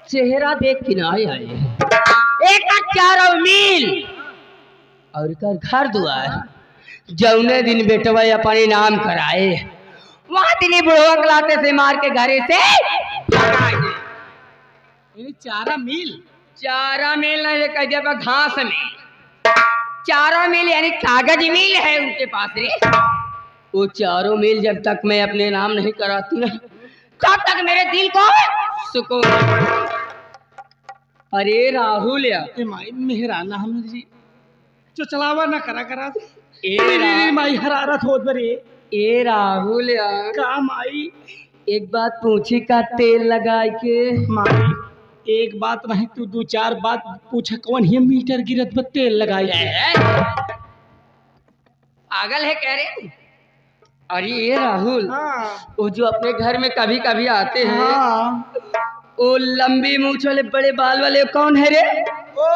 चेहरा देख के ना आए एक 4 मील और कर घर दुआर जौने दिन बेटवा अपने नाम कराए वहां दिन बुढ़वा लाते से मार के घरे से 4 मील 4 मील नहीं कह दिया घास में 4 मील यानी कागज मील है उनके पास रे। वो 4 मील जब तक मैं अपने नाम नहीं कराती ना तब तक मेरे दिल को सुकून। अरे राहुल या माई मेहराना हम जी जो चलावा ना करा दे ए माई हरारत होत बरे। ए राहुल या का माई एक बात पूछी का तेल लगा के माई एक बात नहीं तू 2-4 बात पूछ कौन ही मीटर गिरत पर तेल लगाई पागल है कह रहे। अरे ये राहुल हाँ। वो जो अपने घर में कभी कभी आते हैं हाँ। वो लंबी मूछ वाले बड़े बाल वाले कौन है रे? ओ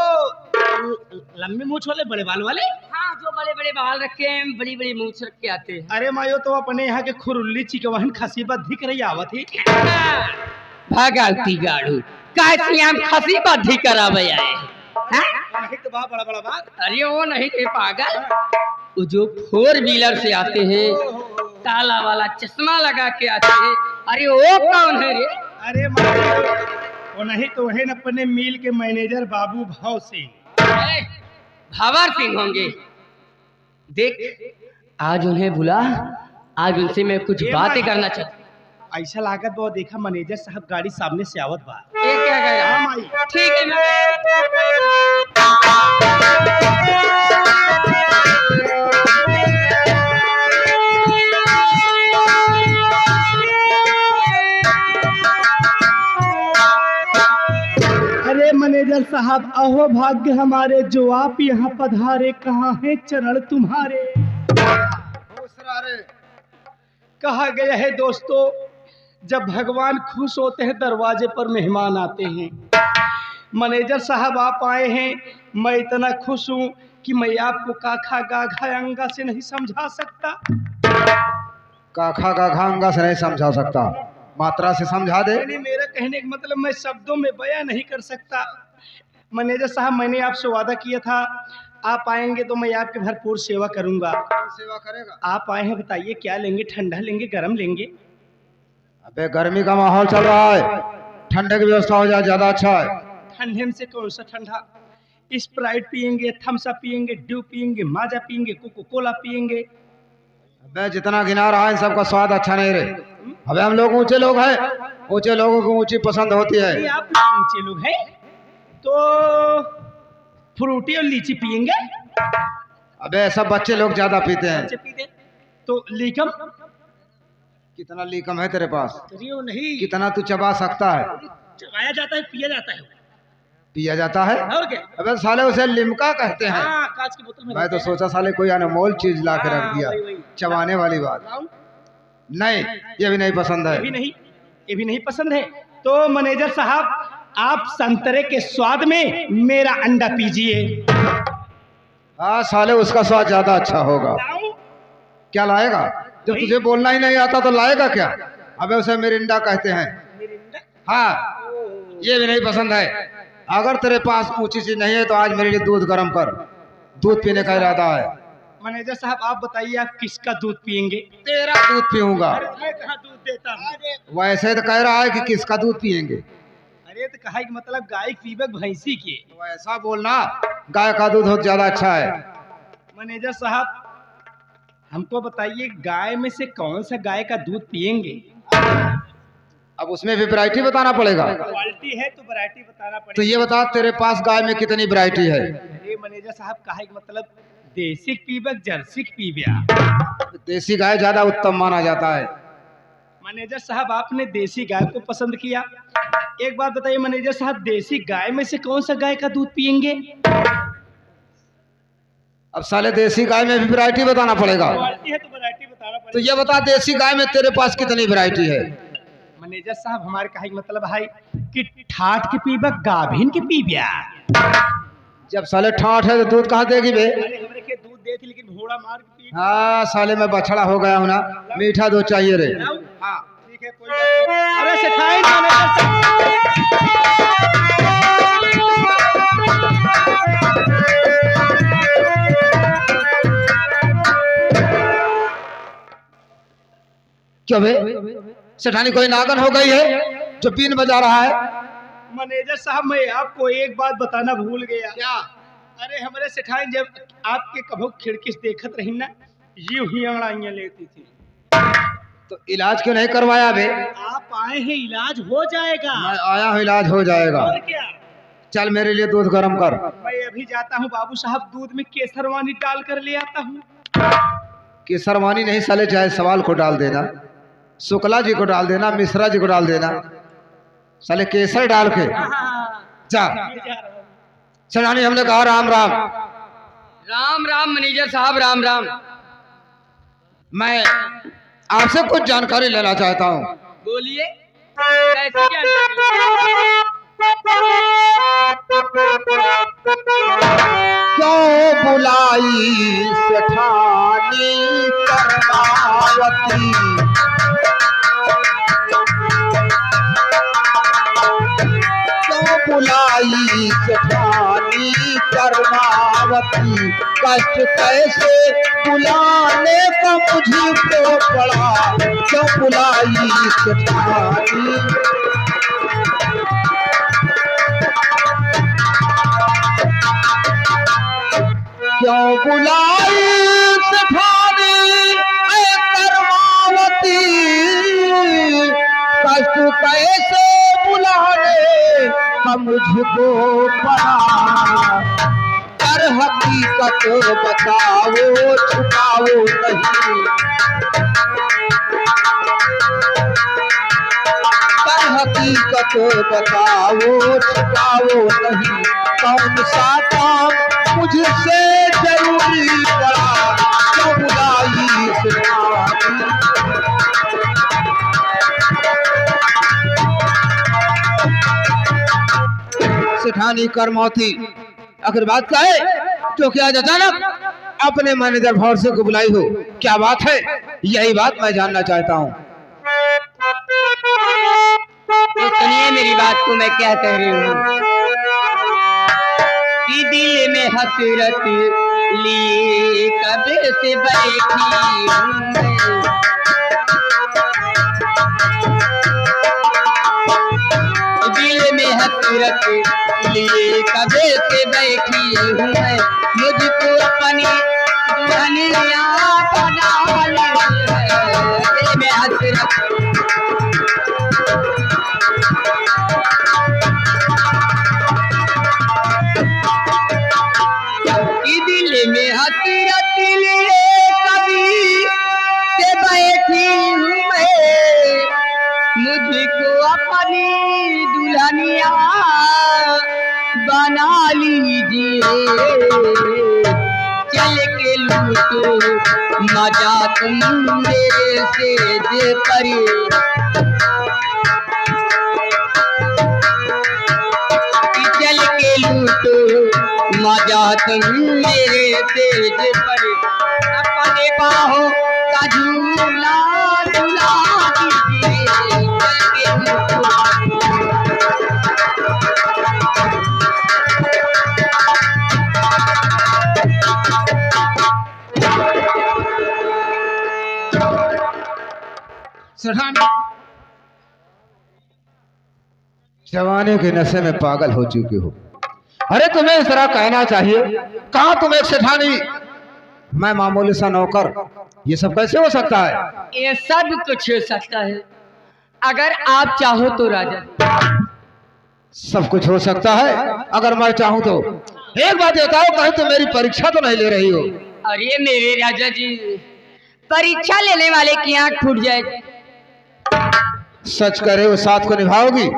लंबी मूछ वाले बड़े बाल वाले। हाँ जो बड़े बड़े बाल रखे हैं बड़ी बड़ी मूछ रख के आते हैं। अरे मायो तो अपने यहाँ के खुरुल्ली चिकवहन खसीबत दिख रही आवत ही भागलती गाड़ू कैसे हम खसी बद्धी करावे आए हैं तो बड़ा बड़ा बात। अरे वो नहीं थे पागल वो जो 4 व्हीलर से आते हैं ताला वाला चश्मा लगा के आते हैं। अरे वो कौन है रे? अरे मायो वो नहीं तो है अपने मिल के मैनेजर बाबू भाव सिंह। भंवर सिंह होंगे। देख आज उन्हें बुला आज उनसे मैं कुछ बातें करना चाहता। ऐसा लागत वो देखा मैनेजर साहब गाड़ी सामने से आवत बा। ये क्या कह रहा है? माई ठीक है अरे मैनेजर साहब अहो भाग्य हमारे जो आप यहाँ पधारे कहाँ है चरण तुम्हारे। कहा गया है दोस्तों जब भगवान खुश होते हैं दरवाजे पर मेहमान आते हैं। मैनेजर साहब आप आए हैं मैं इतना खुश हूँ कि मैं आपको काखा गाघा अंगा से नहीं समझा सकता। काखा गाघा अंगा से नहीं समझा सकता मात्रा से समझा दे। नहीं मेरा कहने का मतलब मैं शब्दों में बयां नहीं कर सकता। मैनेजर साहब मैंने आपसे वादा किया था आप आएंगे तो मैं आपकी भरपूर सेवा करूंगा। सेवा करेगा? आप आए हैं बताइए क्या लेंगे ठंडा लेंगे गरम लेंगे? अबे गर्मी का माहौल चल रहा है ठंडे की व्यवस्था हो जाए ज्यादा अच्छा है। ठंडे में से कौन सा ठंडा? स्प्राइट पियेंगे थम्स अप पियेंगे ड्यू पियेंगे माजा पियेंगे कोको कोला पियेंगे? अबे जितना गिना रहा है इन सबका स्वाद अच्छा नहीं रहे। अबे हम लोग ऊंचे लोग हैं ऊंचे लोगों को ऊंची पसंद होती है। आप ऊंचे लोग हैं तो फ्रूटी और लीची पियेंगे? अबे सब बच्चे लोग ज्यादा पीते हैं। बच्चे पीते तो लीकम? कितना लीकम है तेरे पास? नहीं कितना तू चबा सकता है? चबाया जाता है पिया जाता है। पिया जाता है? और क्या? अबे साले उसे लिमका कहते हैं। हाँ, कांच की बोतल में मैं तो सोचा साले कोई अनमोल चीज ला के रख दिया। वही। चबाने वाली बात नहीं ये भी नहीं पसंद है। ये भी नहीं पसंद है तो मैनेजर साहब आप संतरे के स्वाद में मेरा अंडा पीजिए। हाँ साले उसका स्वाद ज्यादा अच्छा होगा। क्या लाएगा? जब तुझे बोलना ही नहीं आता तो लाएगा क्या? अबे उसे मिरिंडा कहते हैं। हाँ ये भी नहीं पसंद है। अगर तेरे पास ऊंची चीज नहीं है तो आज मेरे लिए दूध गर्म कर दूध पीने का इरादा है। मैनेजर साहब आप बताइए आप किसका दूध पियेंगे? तेरा दूध पीऊंगा। मैं कहाँ दूध देता हूँ? वैसे तो कह रहा है कि किसका दूध पियेंगे। अरे तो कहा कि मतलब गाय पीबे भैंसी की? तो ऐसा बोलना गाय का दूध बहुत ज्यादा अच्छा है। मैनेजर साहब हमको बताइए गाय में से कौन सा गाय का दूध पियेंगे? अब उसमें भी वैरायटी बताना पड़ेगा। क्वालिटी है तो वैरायटी बताना पड़ेगा। तो ये बता तेरे पास गाय में कितनी वैरायटी है? अरे मैनेजर साहब कहा कि मतलब देसी पीबे जर्सी पीबे? देसी गाय ज्यादा उत्तम माना जाता है। मैनेजर साहब आपने देसी गाय को पसंद किया। एक बात बताइए मैनेजर साहब देसी गाय में से कौन सा गाय का दूध पियेंगे? अब साले देसी गाय में भी वैरायटी बताना पड़ेगा। क्वालिटी है तो वैरायटी बताना पड़ेगा। तो ये बता देसी गाय में तेरे पास कितनी वैरायटी है? मैनेजर साहब हमारे कहा कि मतलब है कि ठाठ के पीबे गाभिन के पीबे? जब साले ठाठ है तो दूध कहाँ देगी बे? अरे हमरे के दूध देती लेकिन घोड़ा मार के पी। हाँ साले मैं बछड़ा हो गया हूँ ना मीठा दूध चाहिए रे। हाँ ठीक है कोई बात नहीं। अरे सिखाई मैनेजर साहब क्यों बे सेठानी कोई नागन हो गई है जो बीन बजा रहा है? मैनेजर साहब मैं आपको एक बात बताना भूल गया। क्या? अरे हमारे सेठानी जब आपके कभो खिड़की से देखत रही ना, यूं ही अंगड़ाइयां लेती थी। तो इलाज क्यों नहीं करवाया बे? आप आए हैं, इलाज हो जाएगा। मैं आया हूँ, इलाज हो जाएगा। और क्या, चल मेरे लिए दूध गर्म कर। मैं अभी जाता हूँ बाबू साहब, दूध में केसर वानी डाल कर ले आता हूँ। केसरवानी नहीं साले, चाहे सवाल को डाल देना, शुक्ला जी को डाल देना, मिश्रा जी को डाल देना, साले केसर डाल के जा। सेठानी हमने कहा राम राम। राम राम मैनेजर साहब, राम राम। मैं आपसे कुछ जानकारी लेना चाहता हूँ। बोलिए, कैसी जानकारी? क्यों बुलाई सेठानी कर्मावती, क्यों बुलाई सेठानी कर्मावती, कष्ट कैसे बुलाने का मुझको पड़ा, क्यों बुलाई सेठानी। क्यों बुलाई सेठानी ऐ कर्मावती, कष्ट कैसे बुलाने का मुझको पड़ा, कर हकीकत बताओ छुपाओ नहीं, कर हकीकत बताओ छुपाओ नहीं, कौन सा काम मुझसे जरूरी पड़ा, क्यों बुलाई सेठानी। सेठानी कर्मावती आखिर बात क्या है जो कि आज अचानक अपने मैनेजर भौरसे को बुलाई हो? क्या बात है, यही बात मैं जानना चाहता हूँ। तो सुनिए मेरी बात को, मैं क्या कह रही हूँ कि दिल में हसरत लिए कब से बैठी हूँ मैं, दिल में हसरत लिए कब से बैठी हूँ मैं, मुझको अपनी दुल्हनिया बना ली है, दिल में हसरत। दिल में हसरत लिए कभी से बैठी हूँ मैं, मुझको अपनी दुल्हनिया बना लीजिए, चल के लूटो मजा तुम मेरे सेज पर, चल के लूटो मजा तुम मेरे तेज पर, अपने बाहों का झूला झूला दीजिए, चल के लूटो। सेठानी जवानी के नशे में पागल हो चुके हो। अरे तुम्हें इस तरह कहना चाहिए, कहा तुम एक सेठानी, मैं मामूली सा नौकर, ये सब कैसे हो सकता है? ये सब कुछ हो सकता है अगर आप चाहो तो राजा। सब कुछ हो सकता है अगर मैं चाहूं तो। एक बात बताओ, कहीं तुम मेरी परीक्षा तो नहीं ले रही हो? अरे मेरे राजा जी, परीक्षा लेने वाले की आंख फूट जाए। सच करे वो साथ को निभाओगी?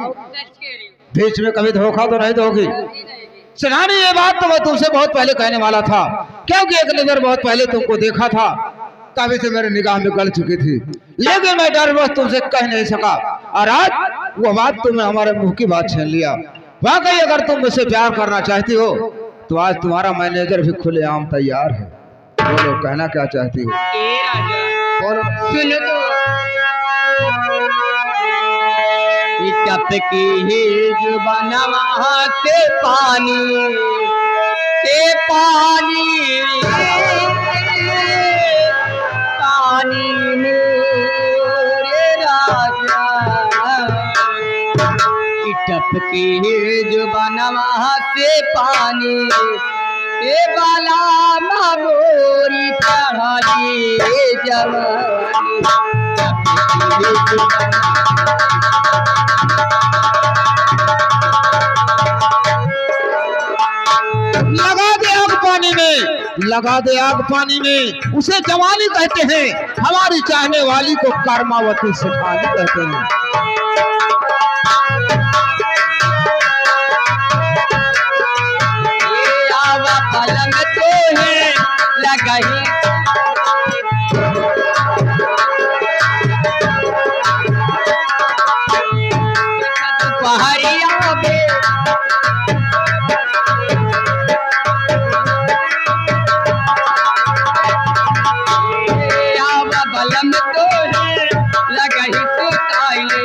बीच में कभी धोखा तो नहीं दोगी? सेठानी ये बात तो मैं तुमसे बहुत पहले कहने वाला था, क्योंकि एक नजर बहुत पहले तुमको देखा था, तभी से मेरी निगाह में गल चुकी थी, लेकिन मैं डरवश तुमसे कह नहीं सका, और आज वो बात तुमने हमारे मुंह की बात छीन लिया। वाकई अगर तुम मुझसे प्यार करना चाहती हो तो आज तुम्हारा मैनेजर भी खुलेआम तैयार है। बोलो, कहना क्या चाहती हो? ए राजा बोलो। सुनो तो, टपकी ही जुबानवा से पानी पानी मोर टपकी जुबानवा से पानी ए बाला मामोरी चढ़ाई जवानी टपकी लगा दे आग पानी में, लगा दे आग पानी में, उसे जवानी कहते हैं। हमारी चाहने वाली को कर्मावती सुखानी कहते हैं। ये आवा पलंग तो है लगाई पहाड़िया में बलम तो है लगाई तो ताइले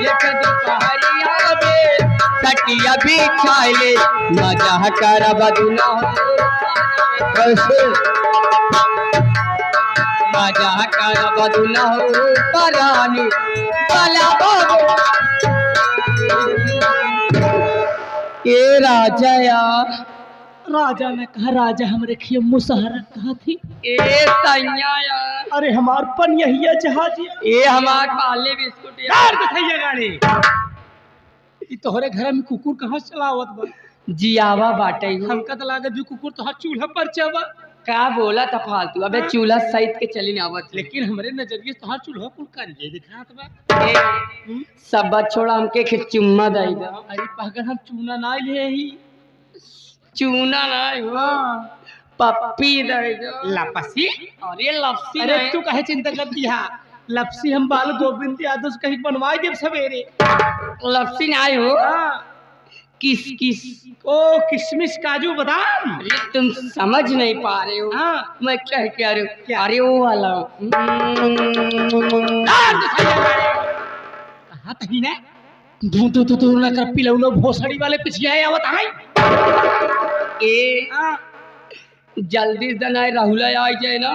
ये कदू पहाड़िया में सटिया भी छाइले मजा कर बदुना हो कैसे मजा कर बदुना हो परानी बाला बाबू ए राजा यार राजा ने कहा, राजा हम रखिए मुसहरा कहा थी। ए सैया यार अरे हमार पन यही जहाज ए हमार पाले बिस्कुट यार तो सही है गाड़ी। ई तोहरे घर में कुकुर कहाँ चलावत बा? जियावा बाटे हमका तो लागत भी कुकुर तो चूल्हा पर चबा। का बोला था फालतू अबे चूल्हा सहित के चली ना आवत लेकिन हमरे नजरिए से तोहार चूल्हा कुल करिए दिखात बा। ए, सब बात छोड़ा हमके के चुम्मा दई दो अरे पागल हम चूना ना ले ही चूना ना हुआ पप्पी दई दो लपसी। अरे लपसी अरे नहीं। तू कहे चिंता कर दिया लपसी हम बाल गोविंद यादव से कहीं बनवाई देव सवेरे। लपसी नहीं हो हाँ। किस किस ओ किशमिश काजू बादाम। अरे तुम समझ नहीं पा रहे हो हाँ। मैं क्या रही हूँ अरे वो वाला कहा तही ने तू ना कर पिलौनो भोसड़ी वाले पीछे आए आवत आई। ए जल्दी दनाए राहुल आ जाए ना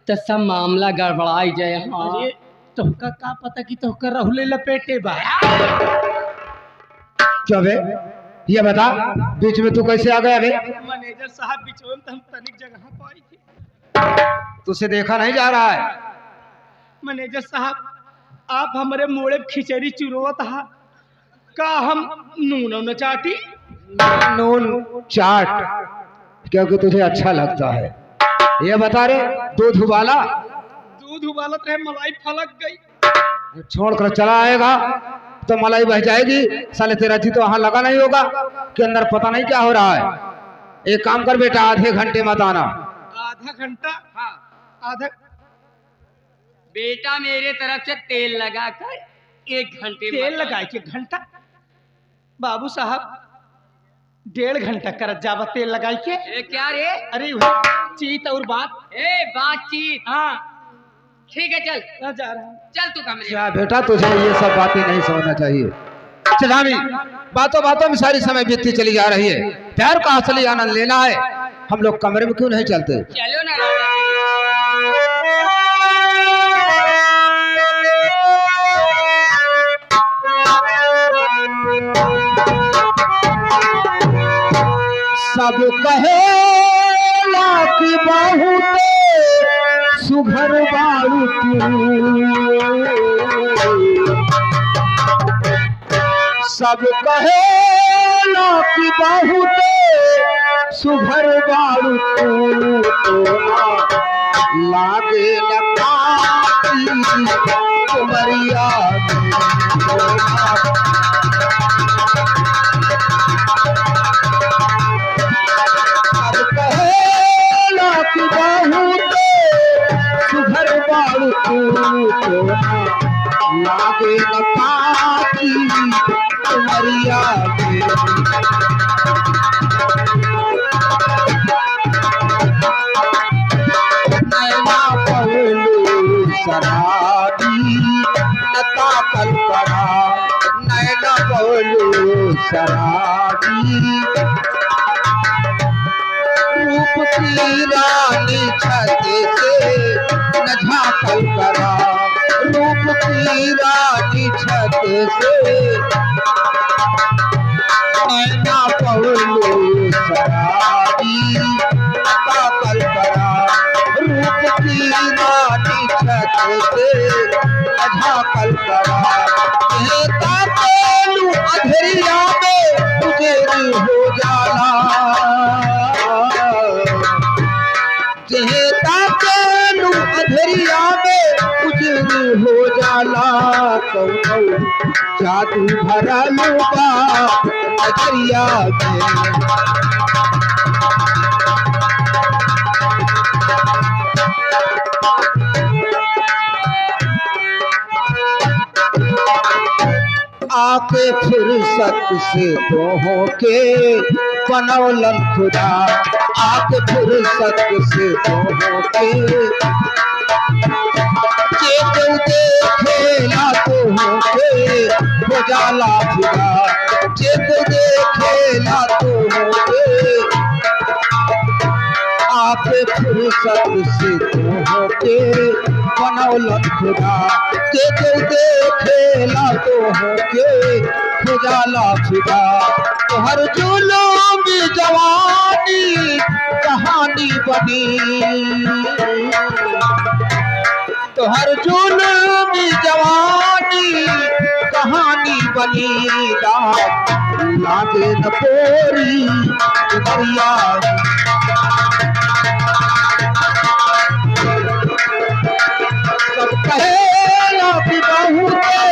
तो सब मामला गड़बड़ाई जाए। हाँ अरे तोहका का पता कि तोहका राहुल लपेटे बा। क्या बे ये बता बीच में तू कैसे आ गया बे? मैनेजर साहब बिचौन तो हम तनिक जगह पाई थी। तुझसे देखा नहीं जा रहा है। मैनेजर साहब आप हमारे मोड़े खिचड़ी चुरवत हा का हम नून न चाटी। नून चाट क्योंकि तुझे अच्छा लगता है। ये बता रे दूध उबाला? दूध उबालत रहे मलाई फलक गई। छोड़ कर चला आएगा तो मलाई बह जाएगी। साले तेरा जी तो वहां लगा नहीं होगा कि अंदर पता नहीं क्या हो रहा है। एक काम कर बेटा आधे घंटे मत आना। आधा घंटा। हाँ आधा। बेटा मेरे तरफ से तेल लगाकर 1 घंटे तेल लगाए के घंटा बाबू साहब 1.5 घंटा करत जावा तेल लगाई के। ए क्या रे अरे वही चीत और बात। ए बातचीत हाँ ठीक है चल ना जा रहा हूँ। चल तू कमरे क्या बेटा तुझे ये सब बातें नहीं समझना चाहिए। चलामी बातों बातों में सारी समय बीतती चली जा रही है। प्यार का असली आनंद लेना है। हम लोग कमरे में क्यों नहीं चलते? चलो ना राजा सब कहे कि बहुत सुघर बारू सब कहे कि बहुत सुघर बारू लागे उमरिया सुघर बारू लागे नपाती उमरिया नैना पहलू शराबी नता कल करा नैना पहलू शराबी रूप की रानी छत से न झांकल करा रूप की रानी छत से ऐना पवलू शराबी पागल करा रूप की रानी छत से झाकल करा कहता पहलू अधरिया में उजेर हो जाला कहता पहलू अधरिया में उजेर हो जाला कौनो जादू भरा लूबा नजरिया में आके फुर्सत से दोहों के बनौलन खुदा आके फुर्सत से दोहों के केतु देखेला दोहों के हो जाला फिदा केतु देखेला दोहों के आके फुर्सत से दोहों के बनौलन खुदा केतु देखेला दोहों के हो जाला फिदा तोहर जुलूम जवानी कहानी बनी तोहर जुलूम जवानी कहानी बनी लागे न पोरी दरिया सब कहेला कि बहू के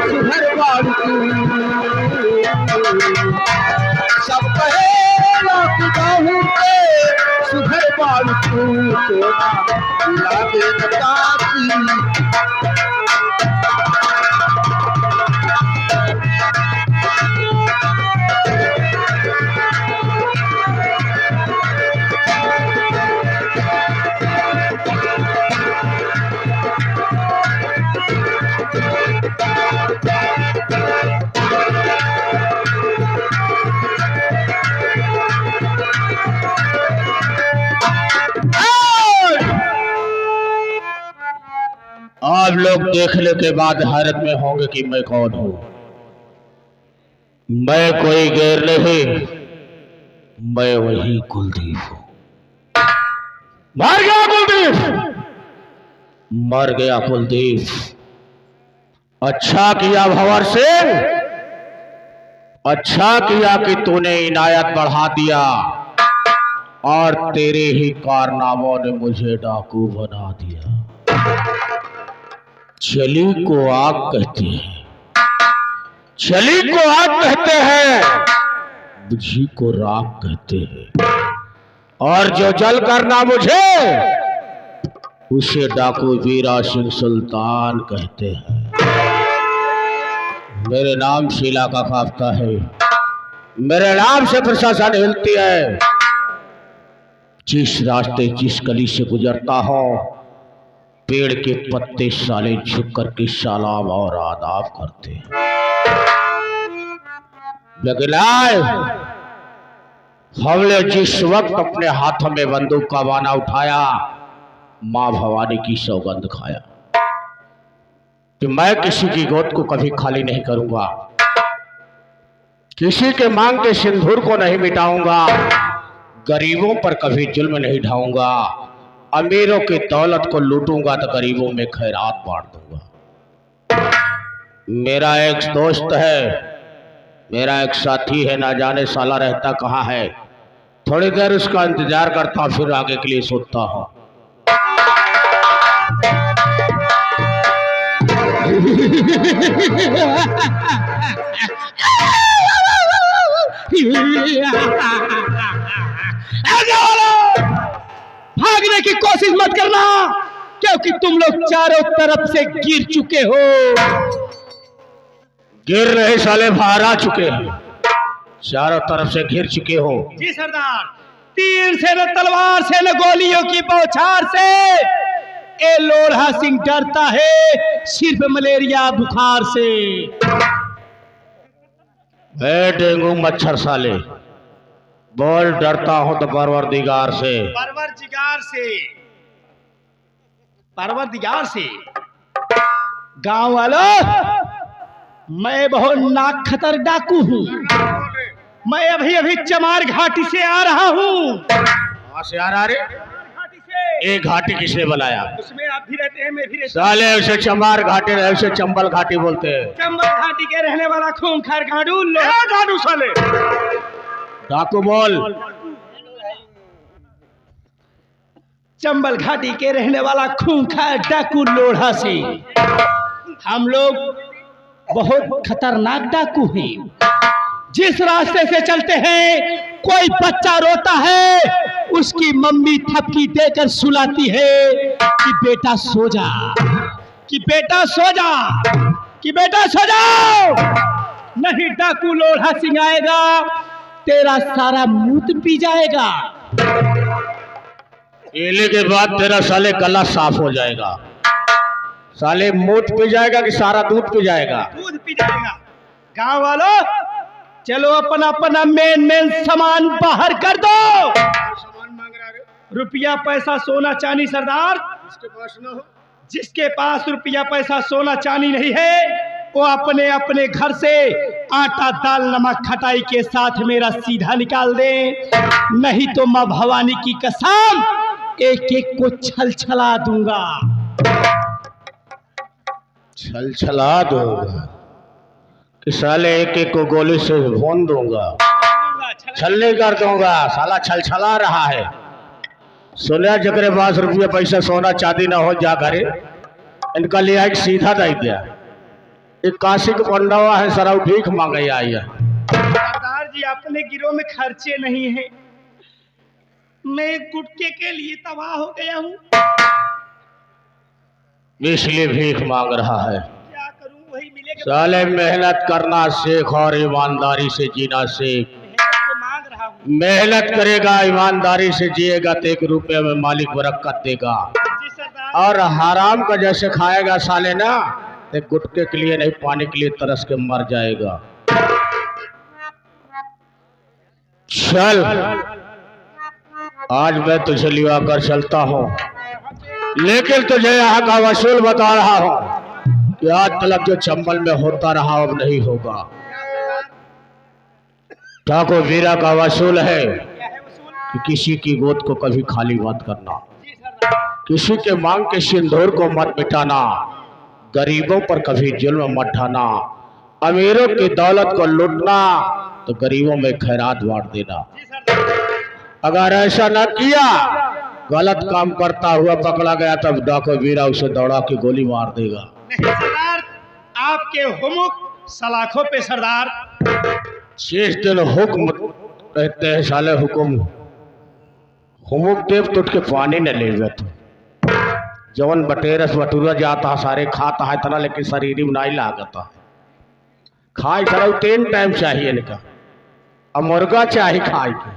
सुधर बाड़ू सब कहेला कि बहू के सुधर बाड़ू तोरा लागे न ताकी आप लोग देखने के बाद हैरत में होंगे कि मैं कौन हूं। मैं कोई गैर नहीं, मैं वही कुलदीप हूं। मर गया कुलदीप, मर गया कुलदीप। अच्छा किया भंवर सिंह, अच्छा किया कि तूने इनायत बढ़ा दिया और तेरे ही कारनामों ने मुझे डाकू बना दिया। चली को आग कहते हैं, चली को आग कहते हैं, बुझी को राख कहते हैं, और जो जल करना मुझे उसे डाकू वीरा सिंह सुल्तान कहते हैं। मेरे नाम शीला का काफता है, मेरे नाम से प्रशासन हिलती है। जिस रास्ते जिस गली से गुजरता हो पेड़ के पत्ते साले झुक कर के सलाम और आदाब करते हैं। लेकिन हमने जिस वक्त अपने हाथों में बंदूक का बाना उठाया, मां भवानी की सौगंध खाया कि मैं किसी की गोद को कभी खाली नहीं करूंगा, किसी के मांग के सिंदूर को नहीं मिटाऊंगा, गरीबों पर कभी जुल्म नहीं ढाऊंगा, अमीरों की दौलत को लूटूंगा तो गरीबों में खैरात बांट दूंगा। मेरा एक दोस्त है, मेरा एक साथी है, ना जाने साला रहता कहाँ है। थोड़ी देर उसका इंतजार करता फिर आगे के लिए सोचता हूँ। भागने की कोशिश मत करना, क्योंकि तुम लोग चारों तरफ से गिर चुके हो। गिर रहे साले, बाहर आ चुके हैं, चारों तरफ से घिर चुके हो। जी सरदार, तीर से न तलवार से न गोलियों की बौछार से ए लोढ़ा सिंह डरता है सिर्फ मलेरिया बुखार से। डेंगू मच्छर साले, बोल डरता हूं तो परवरदिगार से। परवरदिगार से, परवरदिगार से। गांव वालों, मैं बहुत नाक खतर डाकू हूँ। मैं अभी अभी चमार घाटी से आ रहा हूँ। कहाँ से आ रहा रे? घाटी से। ये घाटी किसने बनाया? उसमें आप भी रहते हैं, मैं भी रहता हूँ। साले उसे चमार घाटी रहे, उसे चंबल घाटी बोलते हैं। चंबल घाटी के रहने वाला खूंखार गांडू, लोहा गांडू साले। डाकू बोल। चंबल घाटी के रहने वाला खूंखार डाकू लोढ़ा से हम लोग बहुत खतरनाक डाकू हैं। जिस रास्ते से चलते हैं, कोई बच्चा रोता है, उसकी मम्मी थपकी देकर सुलाती है कि बेटा सो जा, कि बेटा सो जा, कि बेटा सो जाओ। नहीं डाकू लोढ़ा सिंह आएगा, तेरा सारा मूत पी जाएगा। पीने के बाद तेरा साले गला साफ हो जाएगा। साले मूत पी जाएगा कि सारा दूध पी जाएगा? दूध पी जाएगा। गांव वालों, चलो अपना अपना मेन सामान बाहर कर दो। सामान मांग रहा है? रुपया पैसा सोना चांदी सरदार, इसके पास ना हो। जिसके पास रुपया पैसा सोना चांदी नहीं है, वो अपने अपने घर से आटा दाल नमक खटाई के साथ मेरा सीधा निकाल दे। नहीं तो माँ भवानी की कसम, एक एक को छल छला दूंगा। छल छला दूंगा कि साले एक एक को गोली से भून दूंगा, छलनी कर दूंगा। साला छल छला रहा है। सुनिया जकरे पास रुपया पैसा सोना चांदी ना हो, जा करे इनका लिया एक सीधा दे दिया। एक काशी का पंडवा है, सराउ भीख मांगे आई है। सरदार जी, अपने गिरोह में खर्चे नहीं है। मैं गुटके के लिए तबाह हो गया हूँ। इसलिए भीख मांग रहा है। क्या करूँ, वही मिलेगा। साले मेहनत करना सीख और ईमानदारी से जीना सीख। तो मांग रहा हूँ। मेहनत करेगा, ईमानदारी से जिएगा तो 1 रुपये में मालिक बरकत देगा। जी सरदार। और हराम का जैसे खाएगा साले ना, एक गुटके के लिए नहीं, पानी के लिए तरस के मर जाएगा। चल, आज मैं तुझे लिवा कर चलता हूँ, लेकिन तुझे यहाँ का वसूल बता रहा हूँ कि आज तक जो चंबल में होता रहा अब नहीं होगा। ठाकुर वीरा का वसूल है कि किसी की गोद को कभी खाली मत करना, किसी के मांग के सिंदूर को मत मिटाना, गरीबों पर कभी जुल्म मत ढाना, अमीरों की दौलत को लूटना तो गरीबों में खैरात बांट देना। अगर ऐसा न किया, गलत काम करता हुआ पकड़ा गया, तब डाकू वीरा उसे दौड़ा के गोली मार देगा। नहीं सरदार, आपके हुमुक सलाखों पे सरदार। शेष दिन हुक्म रहते हैं साले, हुक्म हुमुक देव तो उठ के पानी न ले तू। जवन बटेरस बटूरा जाता सारे खाता है तना, लेकिन शरीर में नहीं लागता। खाए सारा 3 टाइम चाहिए इनका। अब मुर्गा चाहिए खाए के,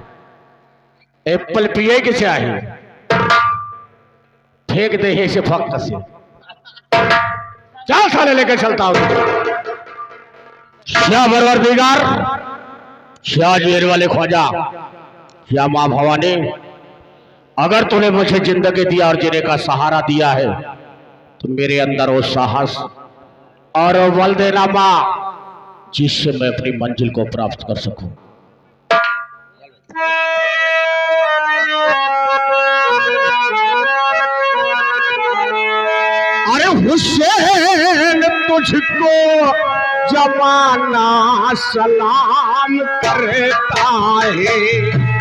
एप्पल पिए के चाहिए, फेंक दे है से फक्त से। चल साले लेके चलता हूँ। क्या बरवर बिगार, क्या जेर वाले ख्वाजा, क्या माँ भवानी, अगर तूने मुझे जिंदगी दिया और जीने का सहारा दिया है तो मेरे अंदर वो साहस और वो बल देना माँ, जिससे मैं अपनी मंजिल को प्राप्त कर सकूं। अरे हुसैन, तुझको जमाना सलाम करता है।